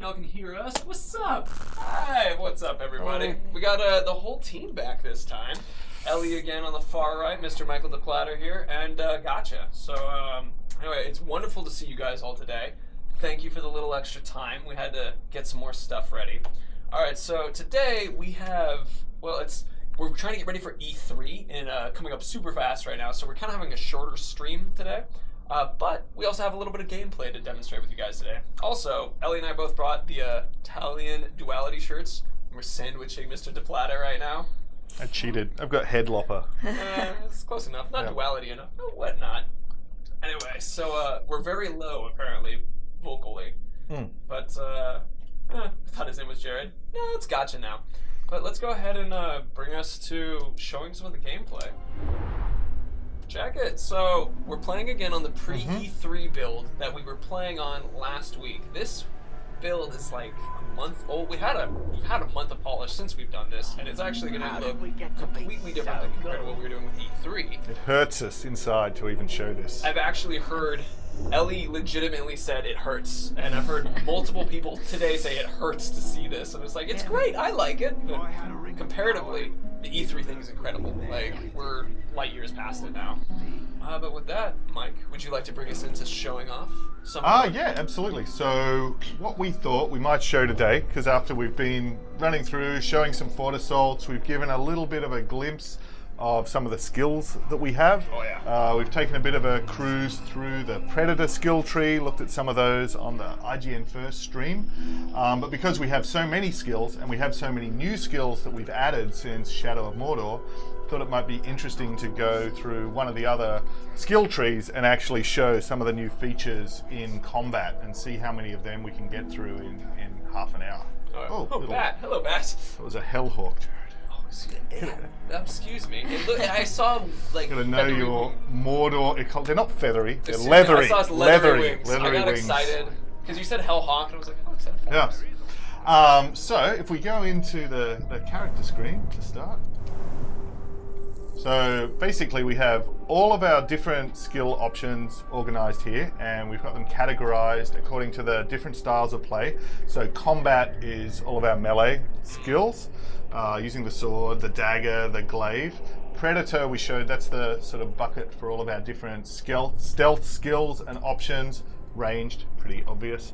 y'all can hear us. What's up? Hi, what's up, everybody? We got the whole team back this time. Ellie again on the far right, Mr. Michael DePlatter here, and Gotcha. So, anyway, it's wonderful to see you guys all today. Thank you for the little extra time. We had to get some more stuff ready. All right, so today we have, we're trying to get ready for E3 and coming up super fast right now, so we're kind of having a shorter stream today. But we also have a little bit of gameplay to demonstrate with you guys today. Also, Ellie and I both brought the Italian duality shirts. We're sandwiching Mr. DePlatter right now. I cheated. I've got headlopper. It's close enough. Not duality enough. No, whatnot. Anyway, so we're very low, apparently, vocally. But, I thought his name was Jared. No, it's Gotcha now. But let's go ahead and bring us to showing some of the gameplay. Check it. So we're playing again on the pre-E3 build that we were playing on last week. This build is like a month old. We've had a month of polish since we've done this, and it's actually going to look completely different than compared to what we were doing with E3. It hurts us inside to even show this. I've actually heard Ellie legitimately said it hurts, and I've heard multiple people today say it hurts to see this, and it's like, it's great, I like it, but comparatively, the E3 thing is incredible. Like, we're light years past it now. But with that, Mike, would you like to bring us into showing off some of yeah, absolutely. So what we thought we might show today, because after we've been running through, showing some Fort Assaults, we've given a little bit of a glimpse of some of the skills that we have. Oh yeah. We've taken a bit of a cruise through the Predator skill tree, looked at some of those on the IGN First stream. But because we have so many skills and we have so many new skills that we've added since Shadow of Mordor, thought it might be interesting to go through one of the other skill trees and actually show some of the new features in combat and see how many of them we can get through in half an hour. Bat. Hello, Bat. It was a Hellhawk, Jared. Excuse me. I saw like. Gotta know your Mordor. They're not feathery. They're Excuse leathery. Me, I saw his leathery wings. I got wings. excited because you said Hellhawk, and I was like, oh, excited. Yeah. So if we go into the character screen to start. So basically we have all of our different skill options organized here, and we've got them categorized according to the different styles of play. So combat is all of our melee skills, using the sword, the dagger, the glaive. Predator we showed, that's the sort of bucket for all of our different stealth skills and options, ranged, pretty obvious.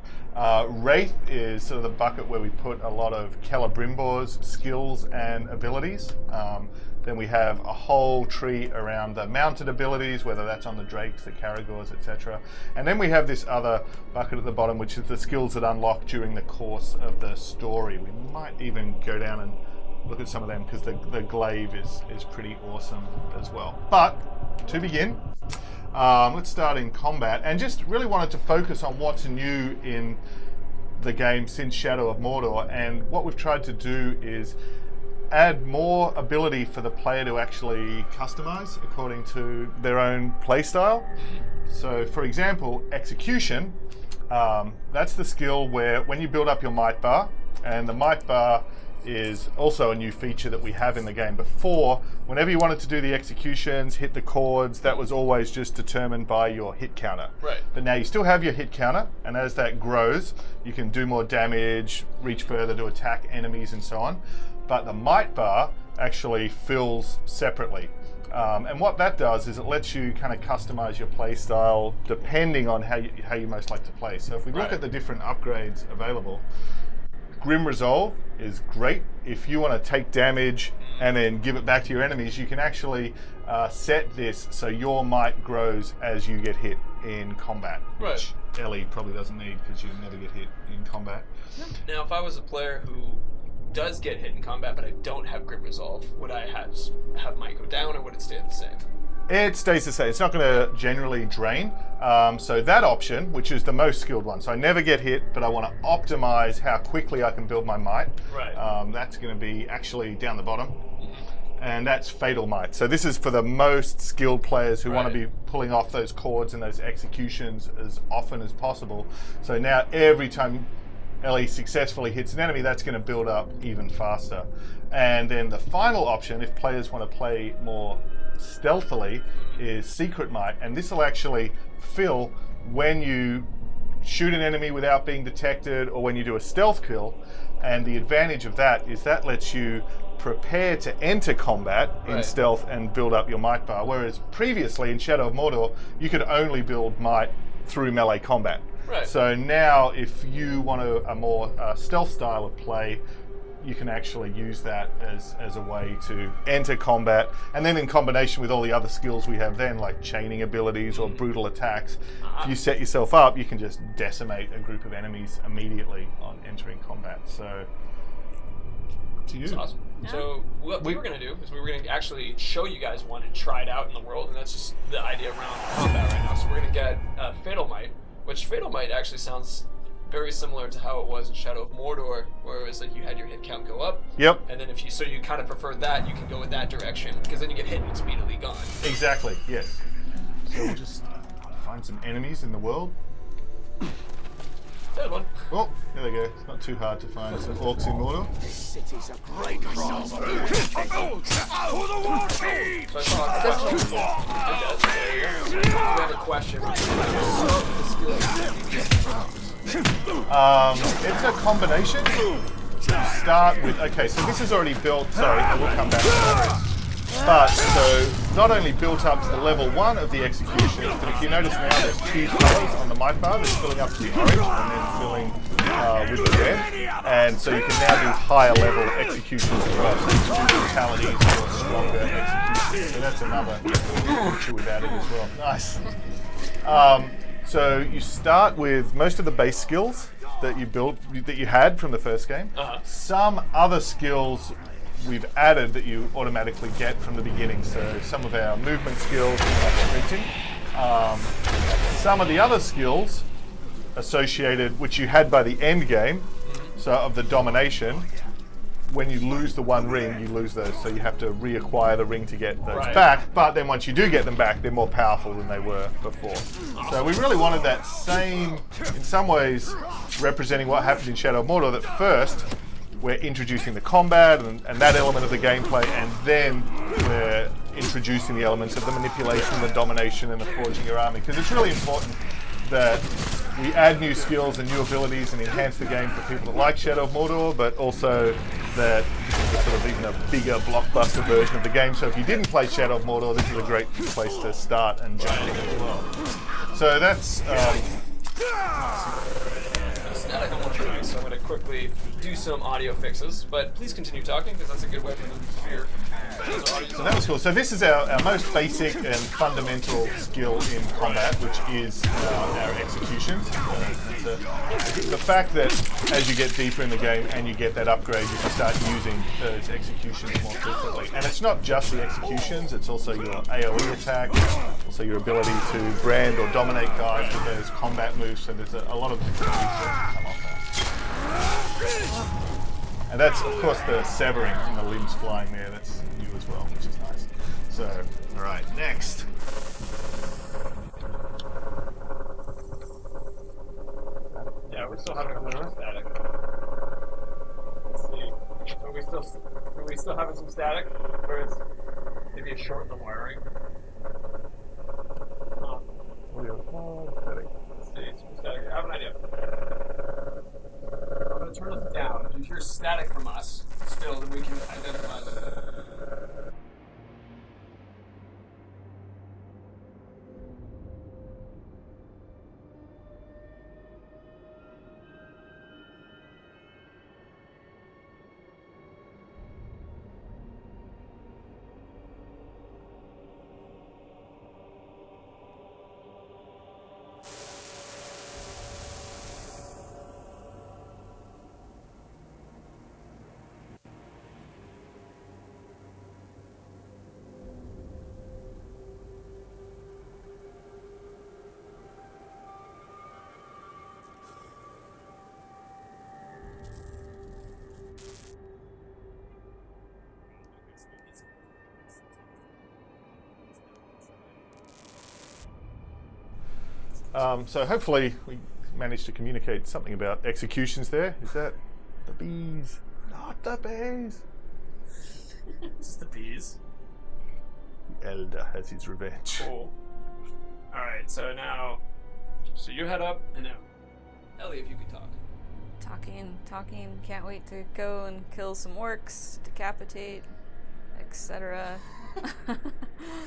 Wraith is sort of the bucket where we put a lot of Celebrimbor's skills and abilities. Then we have a whole tree around the mounted abilities, whether that's on the Drakes, the Caragors, etc. And then we have this other bucket at the bottom, which is the skills that unlock during the course of the story. We might even go down and look at some of them, because the glaive is pretty awesome as well. But to begin, let's start in combat, and just really wanted to focus on what's new in the game since Shadow of Mordor. And what we've tried to do is add more ability for the player to actually customize according to their own playstyle. So for example, execution, that's the skill where when you build up your might bar, and the might bar is also a new feature that we have in the game. Before, whenever you wanted to do the executions, hit the chords, that was always just determined by your hit counter. Right. But now you still have your hit counter, and as that grows, you can do more damage, reach further to attack enemies and so on. But the might bar actually fills separately. And what that does is it lets you kind of customize your play style depending on how you most like to play. So if we look at the different upgrades available, Grim Resolve is great. If you want to take damage and then give it back to your enemies, you can actually set this so your might grows as you get hit in combat, which Ellie probably doesn't need because you never get hit in combat. Now, if I was a player who does get hit in combat, but I don't have Grim Resolve, would I have might go down, or would it stay the same? It stays the same. It's not going to generally drain. So that option, which is the most skilled one, so I never get hit, but I want to optimize how quickly I can build my might. Right. That's going to be actually down the bottom. And that's Fatal Might. So this is for the most skilled players who want to be pulling off those chords and those executions as often as possible. So now every time Ellie successfully hits an enemy, that's going to build up even faster. And then the final option, if players want to play more stealthily, is Secret Might, and this will actually fill when you shoot an enemy without being detected, or when you do a stealth kill. And the advantage of that is that lets you prepare to enter combat in Right. stealth and build up your might bar. Whereas previously in Shadow of Mordor, you could only build might through melee combat. Right. So now, if you want a more stealth style of play, you can actually use that as a way to enter combat. And then in combination with all the other skills we have then, like chaining abilities or brutal attacks, if you set yourself up, you can just decimate a group of enemies immediately on entering combat. So, up to you. That's awesome. Yeah. So what we were going to do is we were going to actually show you guys one and try it out in the world, and that's just the idea around combat right now. So we're going to get Fatal Might, which Fatal Might actually sounds very similar to how it was in Shadow of Mordor, where it was like you had your hit count go up. Yep. And then if you kind of prefer that, you can go with that direction, because then you get hit and it's immediately gone. Exactly, yes. So we'll just find some enemies in the world. Good one. Oh, there they go. It's not too hard to find some orcs in Mordor. This city's a great problem. So I saw a question. We have a question. Start with the skills. It's a combination. You start with, okay, so this is already built, sorry, we'll come back to that. But, so, not only built up to the level 1 of the executions, but if you notice now there's 2 colors on the might bar that's filling up to the orange and then filling with the red. And so you can now do higher level executions as well, so you can do brutalities or stronger executions. So that's another feature we've added as well. Nice. So you start with most of the base skills that you built, that you had from the first game. Some other skills we've added that you automatically get from the beginning. So some of our movement skills, like sprinting. Some of the other skills associated, which you had by the end game, so of the domination, when you lose the one ring, you lose those. So you have to reacquire the ring to get those back. But then once you do get them back, they're more powerful than they were before. So we really wanted that same, in some ways, representing what happened in Shadow of Mordor, that first, we're introducing the combat and that element of the gameplay, and then we're introducing the elements of the manipulation, the domination, and the forging your army. Because it's really important that we add new skills and new abilities and enhance the game for people that like Shadow of Mordor, but also that this is a sort of even a bigger blockbuster version of the game. So if you didn't play Shadow of Mordor, this is a great place to start and jump in as well. So that's Static on one track, so I'm going to quickly do some audio fixes, but please continue talking, because that's a good way for them to hear. So that was cool. So this is our most basic and fundamental skill in combat, which is our executions. The fact that as you get deeper in the game and you get that upgrade, you can start using those executions more frequently. And it's not just the executions, it's also your AoE attack, also your ability to brand or dominate guys with those combat moves. So there's a lot of different moves that come off that. And that's, of course, the severing and the limbs flying there. That's new as well, which is nice. So, all right, next. Yeah, we're still having a little static. Let's see. Are we still having some static? Where it's maybe a short in the wiring? Let's see, some static. I have an idea. I'm going to turn this down. If you hear static from us still, then we can identify them. So hopefully we managed to communicate something about executions there. Is that the bees? Not the bees. Is this the bees? The elder has his revenge. Cool. Alright, so now, so you head up, and now Ellie, if you could talk. Talking. Can't wait to go and kill some orcs, decapitate, etc.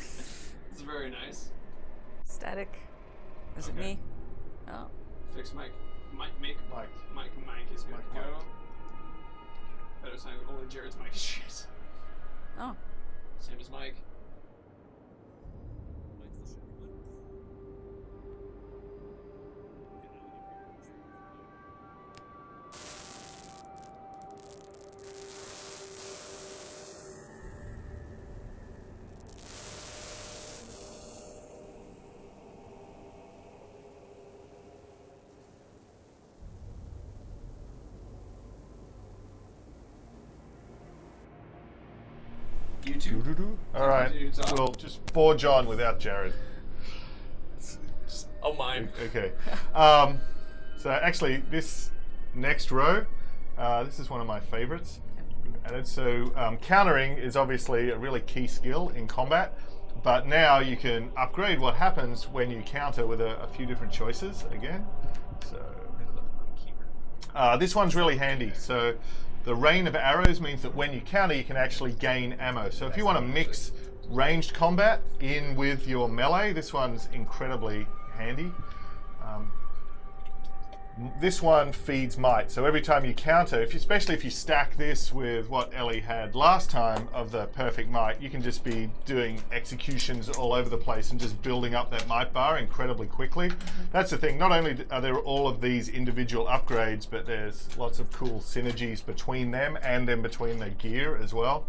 It's very nice. Static. Is it me? Oh. Fix Mike. Mike is good. Mike. Go. Better sign only Jared's mic is shit. Oh. Same as Mike. You two. All right. Continue to talk. We'll just forge on without Jared. Oh, mine. Okay. So actually, this next row, this is one of my favorites. And so countering is obviously a really key skill in combat, but now you can upgrade what happens when you counter with a few different choices again. So this one's really handy. So the rain of arrows means that when you counter, you can actually gain ammo. So if you want to mix ranged combat in with your melee, this one's incredibly handy. This one feeds might. So every time you counter, especially if you stack this with what Ellie had last time of the perfect might, you can just be doing executions all over the place and just building up that might bar incredibly quickly. That's the thing. Not only are there all of these individual upgrades, but there's lots of cool synergies between them and then between the gear as well.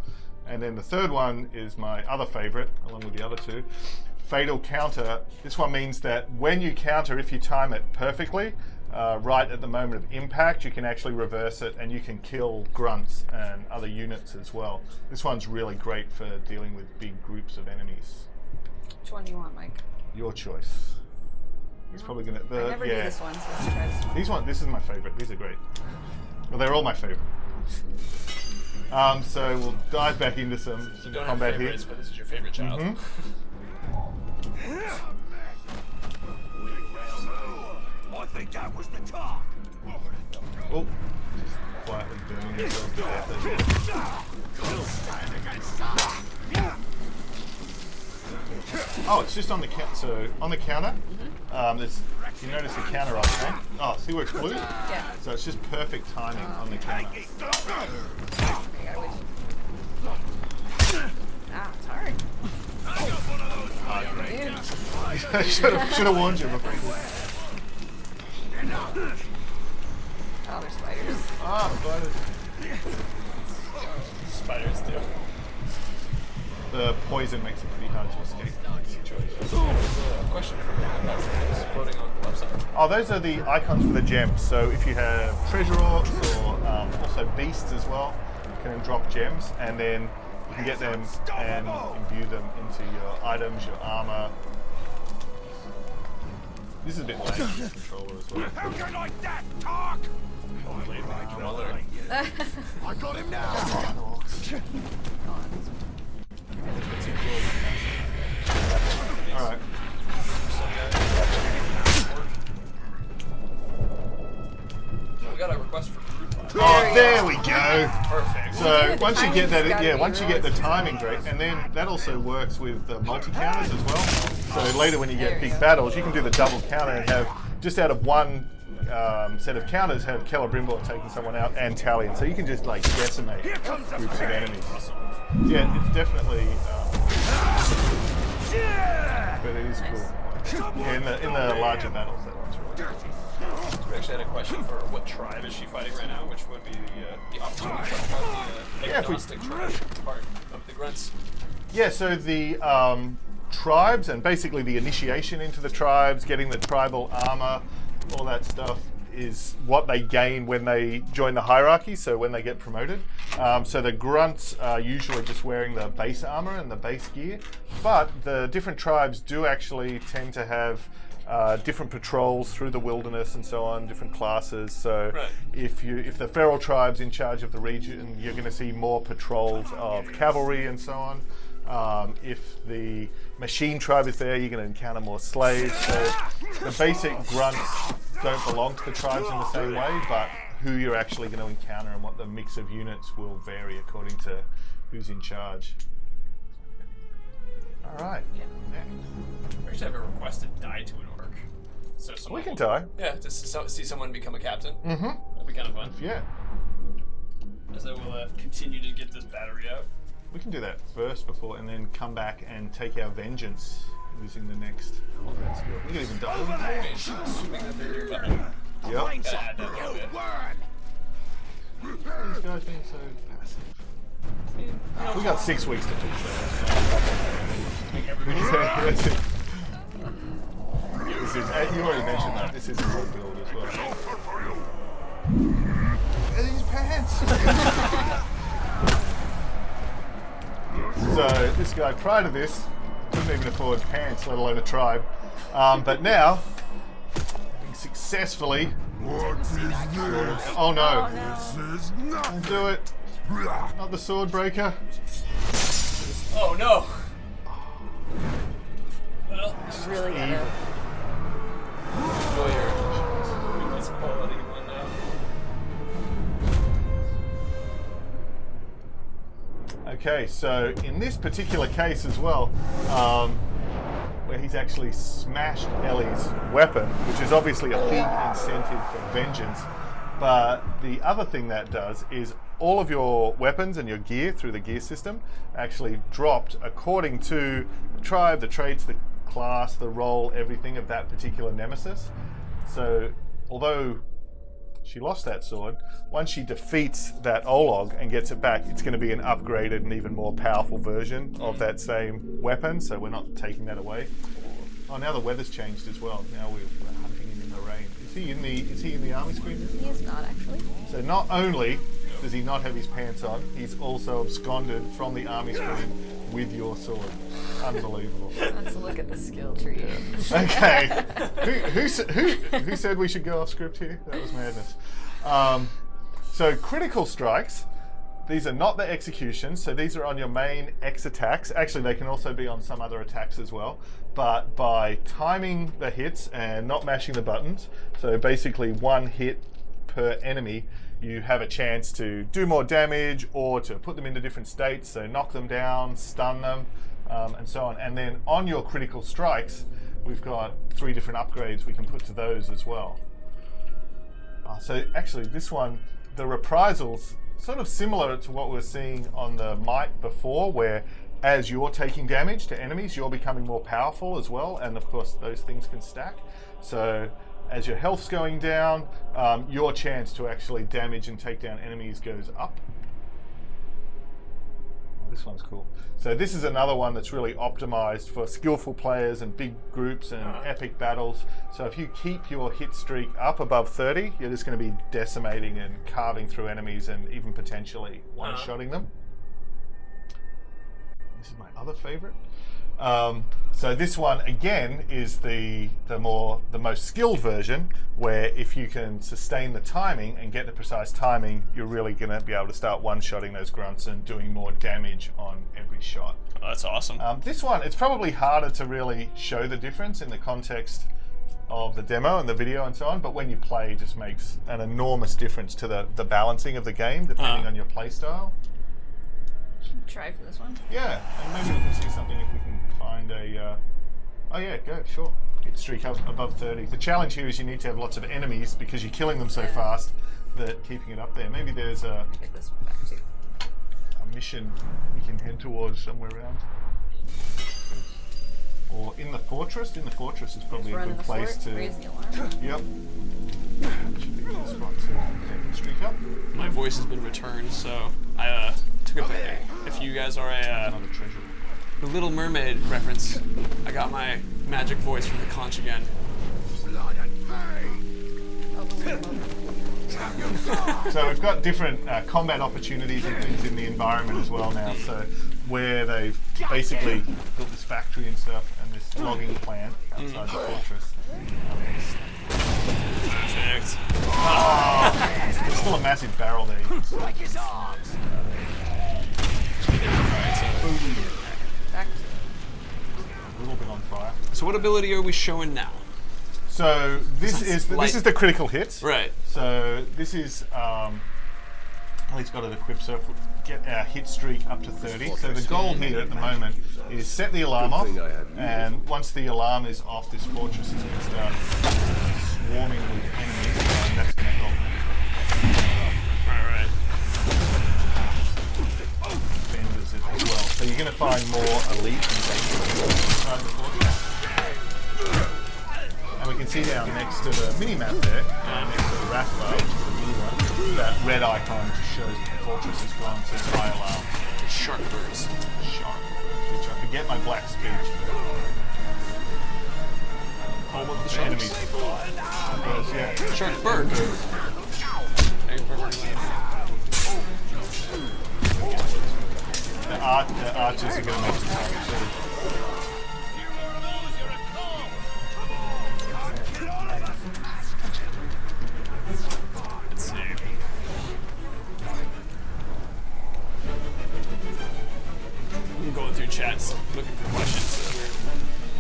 And then the third one is my other favorite, along with the other two. Fatal counter. This one means that when you counter, if you time it perfectly, right at the moment of impact, you can actually reverse it and you can kill grunts and other units as well. This one's really great for dealing with big groups of enemies. Which one do you want, Mike? Your choice. He's probably gonna. I never do this one, so let's try this one. This is my favorite. These are great. Well, they're all my favorite. So we'll dive back into some You don't have combat here. favorites, but this is your favorite child. I think that was the talk. Oh, just quietly burning yourself to death. Oh, it's just on the counter. So on the counter, there's. You notice the counter icon? Oh, see where it's blue? Yeah. So it's just perfect timing on the counter. It's hard. Should have warned you before. Oh, there's spiders. Spiders. Spiders do. The poison makes it pretty hard to escape from this situation. Question for me. That's floating on the left side. Oh, those are the icons for the gems. So if you have treasure orcs or also beasts as well, you can drop gems and then you can get them and imbue them into your items, your armor. This is a bit late on the controller as well. How can I that talk? I got him now. Alright. We got a request for group. Oh, there we go. Perfect. So once you get that, Timing's gotta be once you get the realistic. timing great, and then that also works with the multi-counters as well. So later when you get There you big go. battles, you can do the double counter and have, just out of one set of counters, have Celebrimbor taking someone out and Talion. So you can just like decimate groups of enemies. Yeah, it's definitely, but it is cool. Yeah, in the larger battles, that one's really cool. We actually had a question for what tribe is she fighting right now, which would be the opportunity to talk about the Yeah, if we- agnostic tribe part of the grunts. Yeah, so the tribes and basically the initiation into the tribes, getting the tribal armor, all that stuff is what they gain when they join the hierarchy, so when they get promoted. So the grunts are usually just wearing the base armor and the base gear, but the different tribes do actually tend to have different patrols through the wilderness and so on, different classes. So Right. if the feral tribe's in charge of the region, you're going to see more patrols of cavalry and so on. If the machine tribe is there, you're going to encounter more slaves. So the basic grunts don't belong to the tribes in the same way, but who you're actually going to encounter and what the mix of units will vary according to who's in charge. All right. We should have a request to die to an orc. So We someone can will- die. Yeah, to see someone become a captain. Mm-hmm. That'd be kind of fun. Yeah. As I will continue to get this battery out. We can do that first before, and then come back and take our vengeance using the next combat skill. We can even die. Assuming that they're Yep. Brains Gotta up, add that you little bit. worm! These guys being so passive. We got 6 weeks to fix that. That's it. This is, you already mentioned that. This is a whole build as well. Look at these pants. So this guy prior to this couldn't even afford pants, let alone a tribe. But now, having successfully. What is this? Oh no! This is nothing. Don't do it. Not the sword breaker. Oh no! Well, Really gotta. enjoy your weakness quality one now. Okay, so in this particular case as well, where he's actually smashed Ellie's weapon, which is obviously a big incentive for vengeance, but the other thing that does is all of your weapons and your gear through the gear system actually dropped according to the tribe, the traits, the class, the role, everything of that particular nemesis. So although she lost that sword, once she defeats that Olog and gets it back, it's going to be an upgraded and even more powerful version of that same weapon, so we're not taking that away. Oh, now the weather's changed as well. Now we're hunting him in the rain. Is he in the army screen? He is not actually. So not only does he not have his pants on, he's also absconded from the army screen with your sword. Unbelievable. Let's look at the skill tree. Okay. Who said we should go off script here? That was madness. So critical strikes. These are not the executions, so these are on your main X attacks. Actually, they can also be on some other attacks as well. But by timing the hits and not mashing the buttons, so basically one hit per enemy, you have a chance to do more damage or to put them into different states, so knock them down, stun them, and so on. And then on your critical strikes, we've got 3 different upgrades we can put to those as well. So actually this one, the reprisals, sort of similar to what we were seeing on the Might before, where as you're taking damage to enemies, you're becoming more powerful as well, and of course those things can stack. So as your health's going down, your chance to actually damage and take down enemies goes up. This one's cool. So this is another one that's really optimized for skillful players and big groups and epic battles. So if you keep your hit streak up above 30, you're just going to be decimating and carving through enemies and even potentially one-shotting them. This is my other favorite. So this one again is the most skilled version, where if you can sustain the timing and get the precise timing, you're really going to be able to start one-shotting those grunts and doing more damage on every shot. Oh, that's awesome. This one, it's probably harder to really show the difference in the context of the demo and the video and so on, but when you play, it just makes an enormous difference to the balancing of the game, depending on your play style. Try for this one. Yeah, and maybe we can see something if we can find a... oh yeah, go, sure. Hit streak up above 30. The challenge here is you need to have lots of enemies because you're killing them so fast that keeping it up there. Maybe there's a Get this one back too. mission we can head towards somewhere around. Or in the fortress. In the fortress is probably a Run in good the place fort, to... raise the alarm. Yep. Should be a good spot to take the streak up. My voice has been returned, so I took a break. If you guys are Another treasure. a Little Mermaid reference, I got my magic voice from the conch again. Blood and pain! So we've got different combat opportunities and things in the environment as well now. So where they've basically built this factory and stuff and this logging plant outside the fortress. Perfect. There's still a massive barrel there. You can see. Break his arms! Back to A little bit on fire. So what ability are we showing now? So this is the critical hits. Right. So this is Ellie's got it equipped, so if we get our hit streak up to 30. So the goal here at the moment is set the alarm off, and once the alarm is off, this fortress is going to start swarming with enemies, and that's going to help. Right. Defenders as well. So you're going to find more elite inside the fortress. And we can see down next to the mini-map there, next to the wrath bar, which is the blue one, that red icon just shows that the fortress has gone to high alarm. Shark birds. Shark. Which I forget my black speech. Home of the Enemies. sharks. Yeah. Shark bird. The archers are going to make the target too. Let's see. I'm going through chats looking for questions.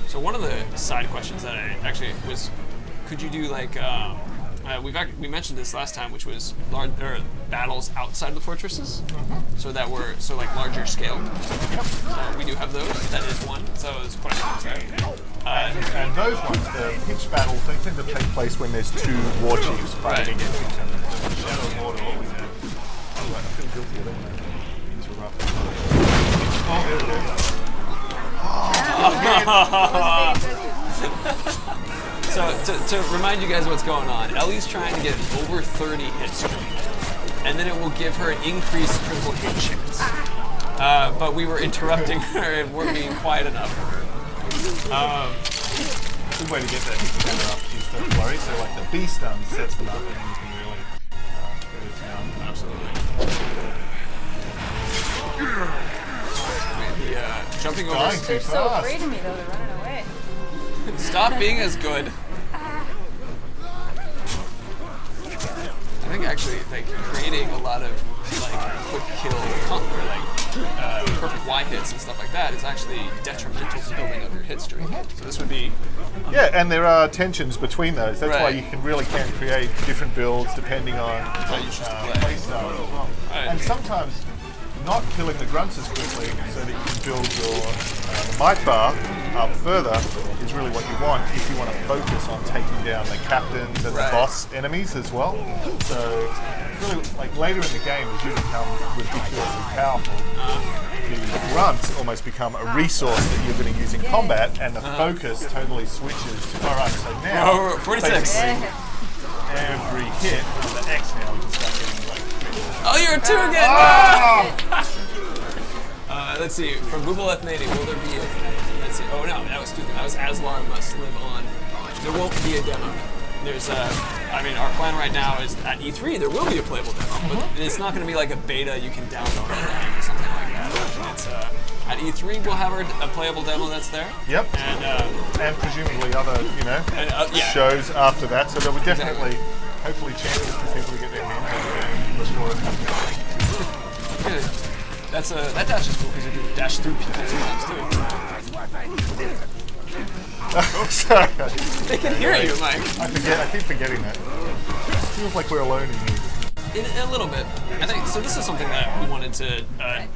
So one of the side questions that I actually was, could you do like, we mentioned this last time, which was battles outside the fortresses, so that were like larger scale. We do have those. That is one. So there's questions there. And those ones, the pitched battles, they tend to take place when there's two war chiefs fighting against each other. So the Shadow of Mordor always had. Oh, right, I feel guilty. I don't want to interrupt. Oh, there it is. So to remind you guys what's going on, Ellie's trying to get over 30 hit streak, and then it will give her an increased critical hit chance. But we were interrupting her and weren't being quiet enough. Good way to get that hit counter up is the flurry. So like the B stun sets them up and you can really get it down. Absolutely. Jumping over. Dying too They're so fast. afraid of me though, they're running away. Stop being as good. I think actually like creating a lot of like quick kill or like perfect Y hits and stuff like that is actually detrimental to building up your hit streak. So this would be Yeah, and there are tensions between those. That's why Right. you can create different builds depending on how you choose to play. play style as well. Right. And sometimes not killing the grunts as quickly so that you can build your might bar up further is really what you want if you want to focus on taking down the captains and Right. the boss enemies as well. So really, like later in the game, as you become ridiculously powerful, the grunts almost become a resource that you're going to use in combat, and the focus totally switches to, alright, so now, Oh, 46. basically every hit on the X now, we can start getting like Oh, you're a 2 again! Ah! Let's see, from Monolith Nady, will there be a... Let's see, oh no, that was stupid. That was Aslar must live on. There won't be a demo. There's our plan right now is at E3 there will be a playable demo, but it's not going to be like a beta you can download or something like that. It's, at E3 we'll have a playable demo that's there. Yep. And presumably other, yeah. shows after that. So there will definitely, hopefully, chances for people to get their hands on the game before it comes out. that dash is cool because you can dash through people sometimes too. Oh, sorry. They can hear you, Mike. I keep forgetting that. Feels like we're alone in here. In a little bit. I think so. This is something that we wanted to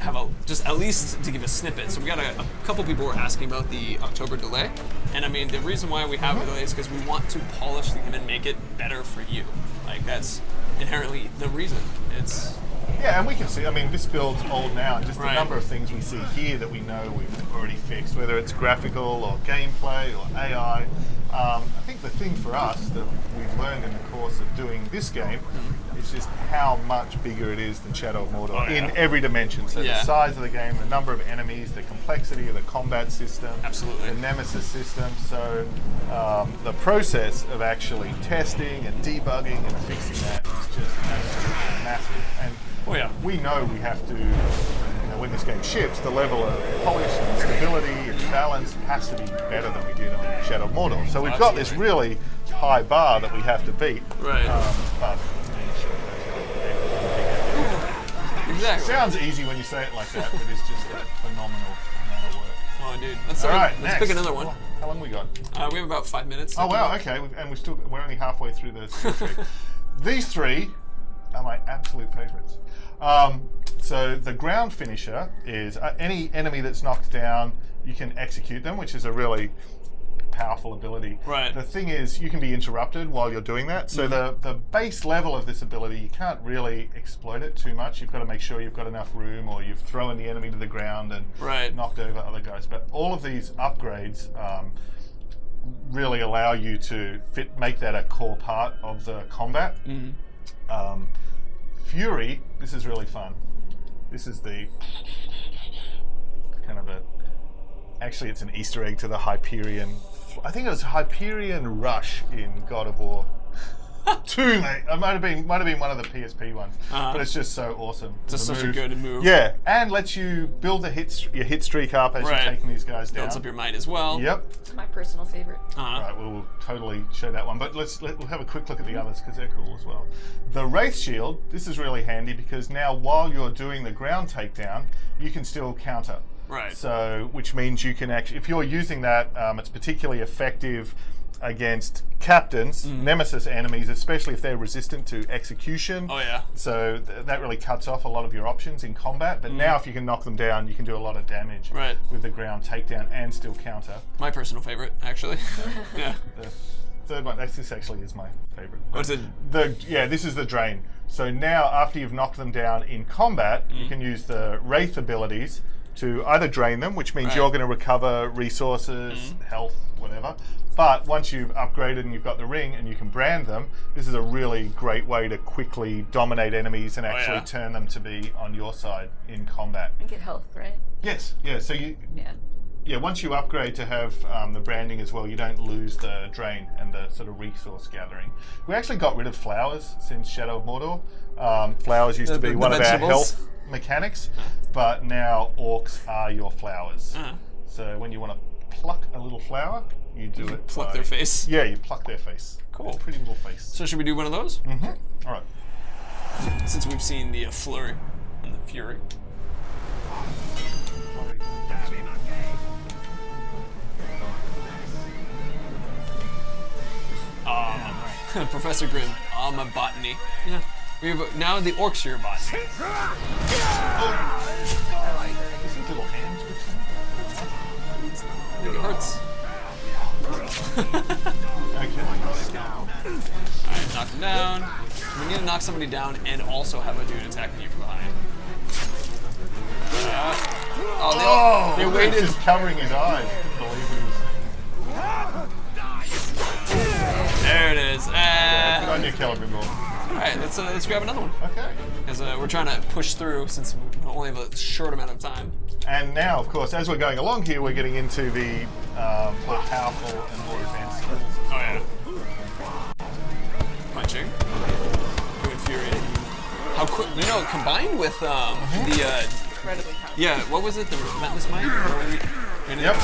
have just at least to give a snippet. So we got a couple people were asking about the October delay, and I mean the reason why we have a delay is because we want to polish the game and make it better for you. Like that's inherently the reason. It's Yeah, and we can see, I mean, this build's old now, and just the Right. number of things we see here that we know we've already fixed, whether it's graphical or gameplay or AI. I think the thing for us that we've learned in the course of doing this game is just how much bigger it is than Shadow of Mordor Oh, yeah. in every dimension. So Yeah. the size of the game, the number of enemies, the complexity of the combat system, Absolutely. the nemesis system. So the process of actually testing and debugging and fixing that is just absolutely massive. And Oh, yeah. we know we have to, when this game ships, the level of polish and stability and balance has to be better than we did on Shadow of Mordor. So we've got this really high bar that we have to beat. Right. But exactly. it sounds easy when you say it like that, but it's just a phenomenal amount of work. Oh, dude. Let's All right, let's next. pick another one. How long we got? We have about 5 minutes. Oh wow, okay, and we're only halfway through the skill tree. These three are my absolute favourites. So the ground finisher is any enemy that's knocked down, you can execute them, which is a really powerful ability. Right. The thing is, you can be interrupted while you're doing that. So the base level of this ability, you can't really exploit it too much. You've got to make sure you've got enough room, or you've thrown the enemy to the ground and knocked over other guys. But all of these upgrades really allow you to make that a core part of the combat. Fury, this is really fun. This is the kind of actually it's an Easter egg to the Hyperion. I think it was Hyperion Rush in God of War 2, mate. It might have been one of the PSP ones, but it's just so awesome. Just such a good move. Yeah, and lets you build your hit streak up as you're taking these guys down. Builds up your might as well. Yep. It's my personal favorite. Right, we'll totally show that one, but we'll have a quick look at the others because they're cool as well. The Wraith Shield, this is really handy because now while you're doing the ground takedown, you can still counter. Right. So, which means you can actually, if you're using that, it's particularly effective against captains, nemesis enemies, especially if they're resistant to execution. Oh yeah. So that really cuts off a lot of your options in combat. But now if you can knock them down, you can do a lot of damage with the ground takedown and still counter. My personal favorite, actually. Yeah. The third one, this actually is my favorite. What's it? This is the drain. So now after you've knocked them down in combat, you can use the Wraith abilities to either drain them, which means you're going to recover resources, health, whatever. But once you've upgraded and you've got the ring and you can brand them, this is a really great way to quickly dominate enemies and actually turn them to be on your side in combat. And get health, right? Yes, yeah. So once you upgrade to have the branding as well, you don't lose the drain and the sort of resource gathering. We actually got rid of flowers since Shadow of Mordor. Flowers used to be one of our health mechanics, but now orcs are your flowers. So when you want to pluck a little flower, you do it. Pluck their face. Yeah, you pluck their face. Cool. Pretty little face. So should we do one of those? All right. Since we've seen the flurry and the fury. Professor Grimm, I'm a botany. Yeah. We have now the orcs are your botany. Is these little hands with I think it hurts. Okay. Alright, knock him down. We need to knock somebody down and also have a dude attacking you from behind. They waited. Just covering his eyes. Couldn't believe what he was saying. There it is. Good on you, Celebrimbor. Alright, let's grab another one. Okay. Because we're trying to push through since we only have a short amount of time. And now, of course, as we're going along here, we're getting into the more powerful and more advanced skills. Oh yeah. Punching. Good fury. How quick? You know, combined with the Incredibly powerful. yeah, what was it? The relentless might. Yep.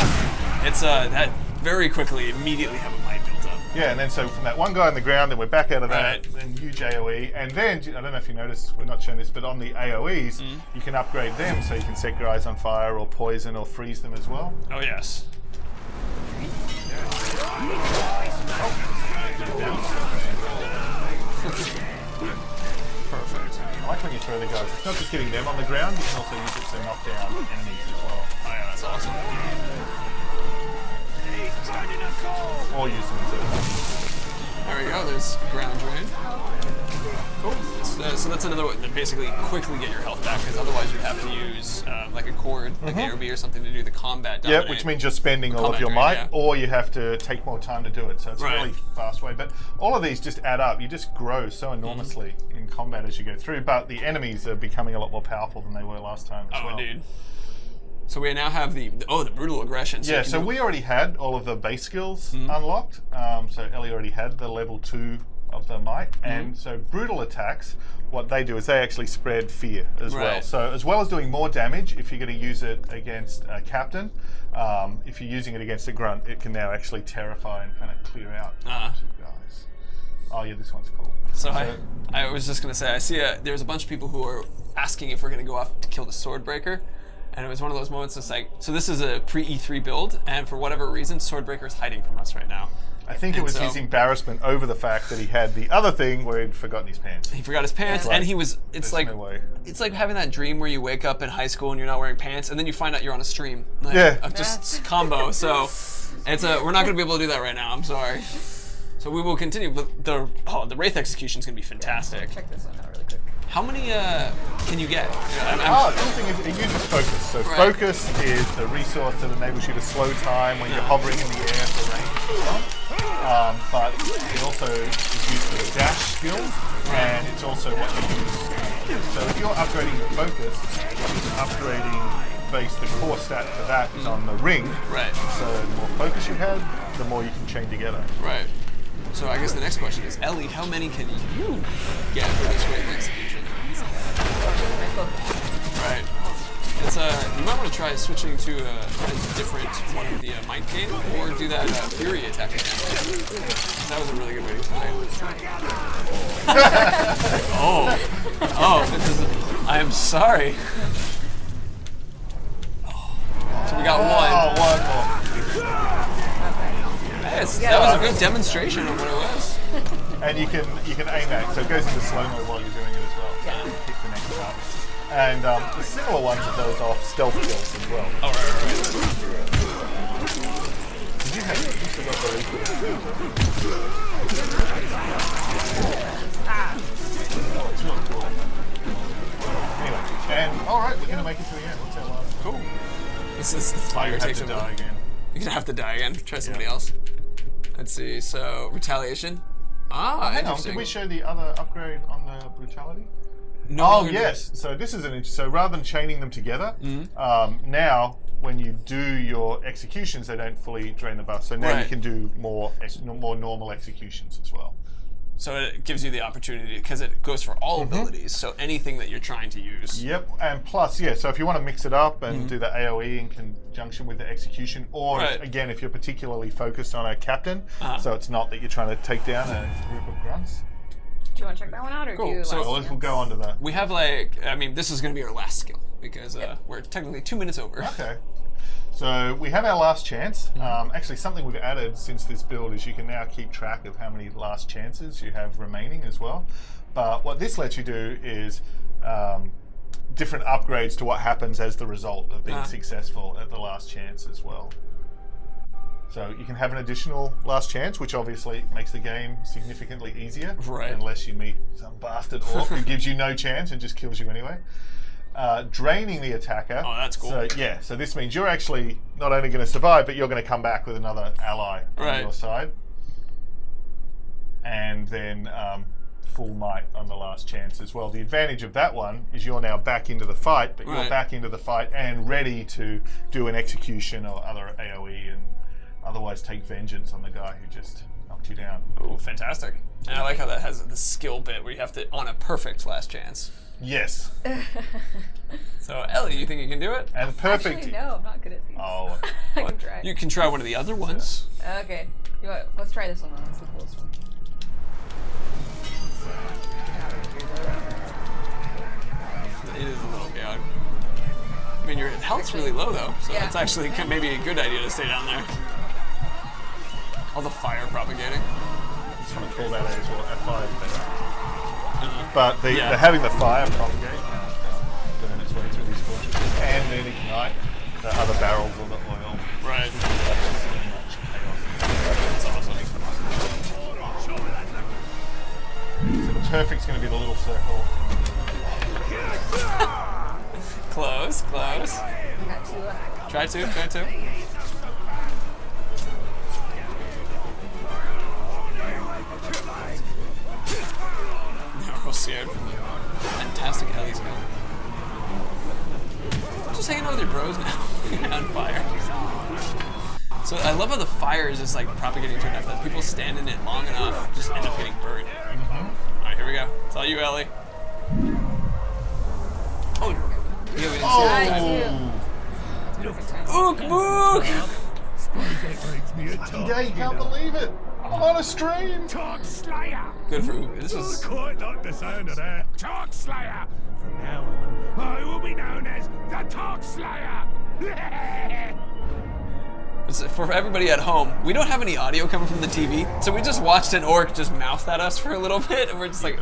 It's that very quickly, immediately have a might built up. Yeah, and then so from that one guy on the ground, then we're back out of that, Right. then huge AoE, and then, I don't know if you noticed, we're not showing this, but on the AoEs, you can upgrade them so you can set guys on fire or poison or freeze them as well. Oh yes. Perfect. I like when you throw the guys. It's not just getting them on the ground, you can also use it to knock down enemies as well. Oh yeah, that's awesome. Or use them as There we go. There's ground drain. Cool. So that's another way to basically quickly get your health back, because otherwise you'd have to use like a cord, like ARB or something, to do the combat dominate. yeah, which means you're spending all of your might, or you have to take more time to do it. So it's a really fast way. But all of these just add up. You just grow so enormously in combat as you go through. But the enemies are becoming a lot more powerful than they were last time as well. Oh, indeed. So we now have the brutal aggression. So yeah, so we already had all of the base skills unlocked. So Ellie already had the level 2 of the might. And so brutal attacks, what they do is they actually spread fear as well. So as well as doing more damage, if you're going to use it against a captain, if you're using it against a grunt, it can now actually terrify and kind of clear out guys. Oh yeah, this one's cool. So I was just going to say, I see there's a bunch of people who are asking if we're going to go off to kill the Swordbreaker. And it was one of those moments that's like, so this is a pre-E3 build, and for whatever reason, Swordbreaker's hiding from us right now. I think it And was so- his embarrassment over the fact that he had the other thing where he'd forgotten his pants. He forgot his pants, Yeah. and he was. It's There's like no way. it's like having that dream where you wake up in high school and you're not wearing pants, and then you find out you're on a stream. Like, Yeah. just combo. So we're not going to be able to do that right now. I'm sorry. So we will continue. But the Wraith execution is going to be fantastic. Check this one out really quick. How many can you get? Oh, the other thing is it uses focus. So Right. focus is a resource that enables you to slow time when you're hovering in the air for range. But it also is used for the dash skill, and it's also what you use. So if you're upgrading your focus, upgrading the core stat for that is on the ring. Right. So the more focus you have, the more you can chain together. Right. So I guess the next question is, Ellie, how many can you get for this Wraith execution? My focus. Right. It's you might want to try switching to a different one of the Mind Cane, or do that Fury attack again. That was a really good way to play. I am sorry. So we got one. Oh, one more. Yes, that was a good demonstration of what it was. And you can aim at it, so it goes into slow-mo while you're doing it as well. So you pick the next up. And the similar ones are those off stealth kills as well. Oh, right. Did you have you still got those? Oh, it's really cool. Anyway, and alright, we're gonna make it to the end. What's our last one? Cool. This is the fire You have takes to a die minute. again. You're gonna have to die again. Try somebody else. Let's see. So retaliation. Ah, Hang on, interesting. did we show the other upgrade on the brutality? No, Oh no, no. yes. So this is so rather than chaining them together, Mm-hmm. now when you do your executions, they don't fully drain the buff. So now you Right. can do more normal executions as well. So it gives you the opportunity because it goes for all abilities. So anything that you're trying to use. Yep, and plus, yeah. So if you want to mix it up and do the AOE in conjunction with the execution, or Right. again, if you're particularly focused on a captain, so it's not that you're trying to take down a group of grunts. Do you want to check that one out, or Cool. do you? So last Well, we'll go chance? on to the. We have this is going to be our last skill because we're technically 2 minutes over. Okay. So we have our last chance. Actually, something we've added since this build is you can now keep track of how many last chances you have remaining as well. But what this lets you do is different upgrades to what happens as the result of being successful at the last chance as well. So you can have an additional last chance, which obviously makes the game significantly easier. Right. Unless you meet some bastard orc who gives you no chance and just kills you anyway. Draining the attacker. Oh, that's cool. So yeah, so this means you're actually not only going to survive, but you're going to come back with another ally on your side. And then full might on the last chance as well. The advantage of that one is you're now back into the fight, but you're back into the fight and ready to do an execution or other AoE and otherwise take vengeance on the guy who just knocked you down. Oh, fantastic. And I like how that has the skill bit where you have to, on a perfect last chance. Yes. So, Ellie, you think you can do it? And perfect. Actually, no, I'm not good at these. Oh. I can try. You can try one of the other ones. Okay. Let's try this one. That's the coolest one. It is a little chaotic. I mean, your health's really low, though, so Yeah. it's actually maybe a good idea to stay down there. All the fire propagating. Just want to call that as well, F5. But the having the fire propagate burn its way through these fortresses and then ignite the other barrels of the oil. Right. That's so much chaos. That's awesome. So the perfect's going to be the little circle. Close, close. Got two. Try two. We'll see it. Fantastic Ellie's gun. Just hanging out with your bros now. On fire. So I love how the fire is just like propagating to enough that people stand in it long enough just end up getting burned. Alright, here we go. It's all you, Ellie. Oh, yeah, we didn't see that. Ook, book! Yeah, you can't believe it. I'm on a stream. Talk Slayer! Good for Ook. This was Quite like the sound of that. Talk Slayer! From now on, I will be known as the the Talk Slayer! For everybody at home, we don't have any audio coming from the TV, so we just watched an orc just mouth at us for a little bit, and we're just like,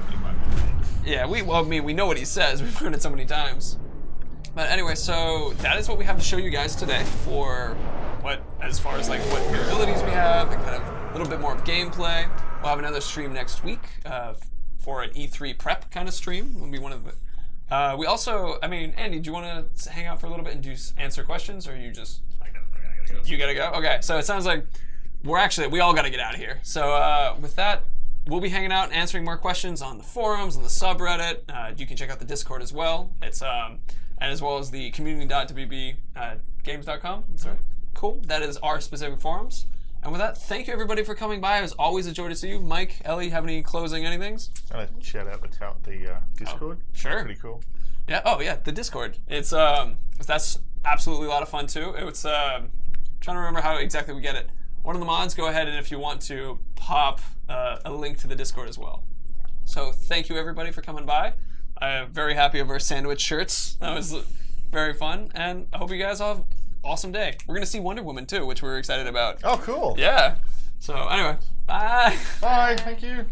yeah, we know what he says. We've heard it so many times. But anyway, so that is what we have to show you guys today for as far as like what abilities we have and kind of a little bit more of gameplay. We'll have another stream next week for an E3 prep kind of stream. Will be one of the. We also, I mean, Andy, do you want to hang out for a little bit and answer questions, or you just? You gotta go? Okay, so it sounds like we all gotta get out of here. So with that, we'll be hanging out and answering more questions on the forums, on the subreddit. You can check out the Discord as well. It's and as well as the community.wbgames.com. That's right. Cool. That is our specific forums. And with that, thank you everybody for coming by. It was always a joy to see you. Mike, Ellie, have any closing anythings? I'm gonna shout out the Discord. Sure. Pretty cool. Yeah. Oh yeah, the Discord. It's that's absolutely a lot of fun too. It's trying to remember how exactly we get it. One of the mods, go ahead and if you want to pop a link to the Discord as well. So thank you everybody for coming by. I'm very happy of our sandwich shirts. That was very fun, and I hope you guys all have an awesome day. We're gonna see Wonder Woman too, which we're excited about. Oh, cool. Yeah. So anyway, bye. Bye. Thank you.